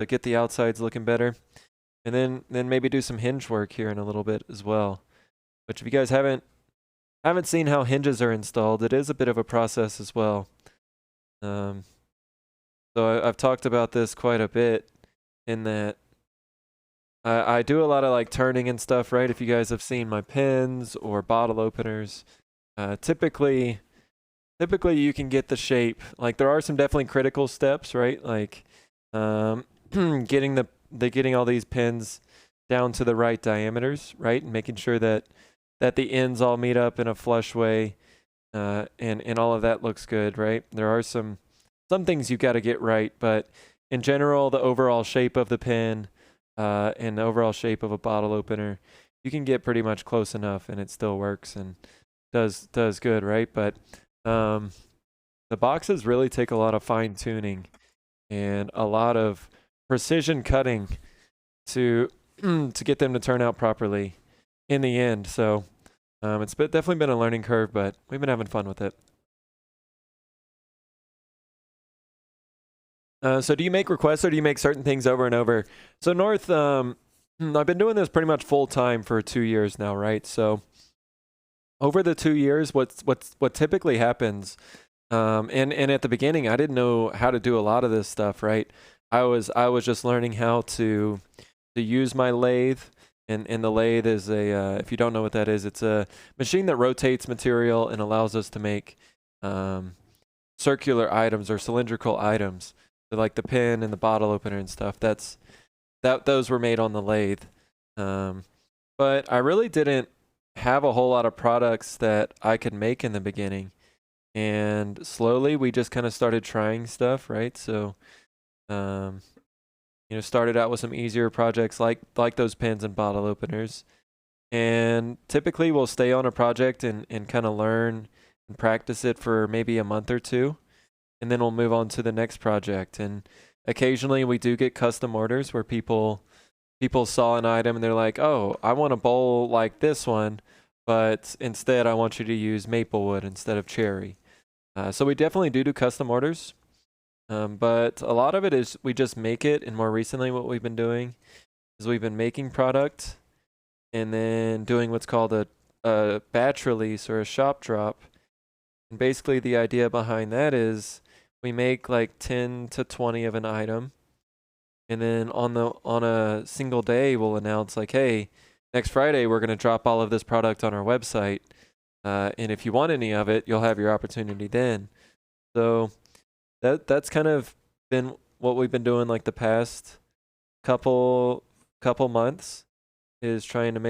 to get the outsides looking better. And then maybe do some hinge work here in a little bit as well. Which if you guys haven't seen how hinges are installed, it is a bit of a process as well. So I've talked about this quite a bit in that I do a lot of like turning and stuff, right? If you guys have seen my pins or bottle openers, typically you can get the shape. Like there are some definitely critical steps, right? Like getting all these pins down to the right diameters, right? And making sure that the ends all meet up in a flush way, and all of that looks good, right? There are some things you got to get right, but in general, the overall shape of the pin and the overall shape of a bottle opener, you can get pretty much close enough, and it still works and does good, right? But the boxes really take a lot of fine tuning and a lot of precision cutting to get them to turn out properly in the end. So it's definitely been a learning curve, but we've been having fun with it. So do you make requests or do you make certain things over and over? So North, I've been doing this pretty much full time for 2 years now, right? So over the 2 years, what typically happens, and at the beginning, I didn't know how to do a lot of this stuff, right? I was just learning how to use my lathe, and the lathe is if you don't know what that is, it's a machine that rotates material and allows us to make circular items or cylindrical items. So like the pin and the bottle opener and stuff. Those were made on the lathe. But I really didn't have a whole lot of products that I could make in the beginning. And slowly we just kind of started trying stuff, right? So started out with some easier projects like those pins and bottle openers. And typically we'll stay on a project and kind of learn and practice it for maybe a month or two. And then we'll move on to the next project. And occasionally we do get custom orders where people saw an item and they're like, oh, I want a bowl like this one, but instead I want you to use maple wood instead of cherry. So we definitely do custom orders. But a lot of it is we just make it. And more recently what we've been doing is we've been making product and then doing what's called a batch release or a shop drop. And basically the idea behind that is we make like 10 to 20 of an item, and then on a single day we'll announce like, hey, next Friday we're going to drop all of this product on our website, and if you want any of it, you'll have your opportunity then. So that's kind of been what we've been doing like the past couple months, is trying to make